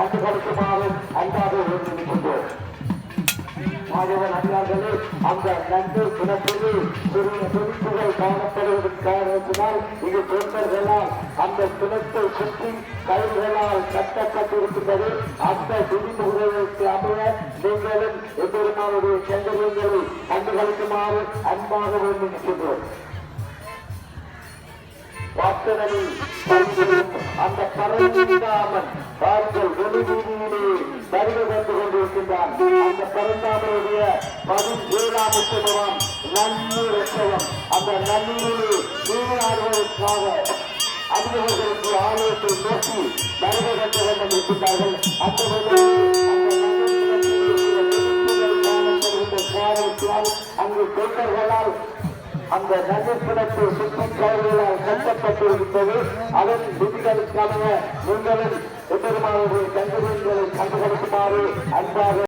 கண்டுகளிக்குமாறு அன்பாக வேண்டியிருக்கின்றோம். ஆகவன் அடியார்களே, அந்த நன்கு கிணற்றில் சிறிய துடிப்புகள் காணப்படுவதற்கு காரணத்தினால் இது தொண்டர்களால் அந்த கிணத்தை சுற்றி கயிறுகளால் கட்டப்பட்டிருக்கின்றது. அந்த துடிப்புகளுக்கு அமைய நீங்களும் எம்பெருமானுடைய செங்கல்களை கண்டுகளிக்குமாறு அன்பாக வேண்டியிருக்கின்றோம். அந்த பரந்தாமன் பாருங்கள் ஒளி வீதியிலே வருகை வந்து கொண்டிருக்கின்றான். அந்த பரந்தாமனுடைய 17ஆம் உற்சவம் நன்னீர் உற்சவம். அந்த நன்னீரிலே நீராடுவதற்காக அதிபர்களுக்கு ஆலயத்தை நோக்கி வருகை வந்து கொண்டிருக்கின்றார்கள். அந்த அங்கு தொண்டர்களால் அந்த நகைப்பிடத்தை சுற்றி கயிறுகளால் கட்டப்பட்டிருக்கிறது. அதன் விதிகளுக்கான நீங்களும் எம்பெருமானுடைய கண்டுகளை கண்டுகளிக்குமாறு அன்பாக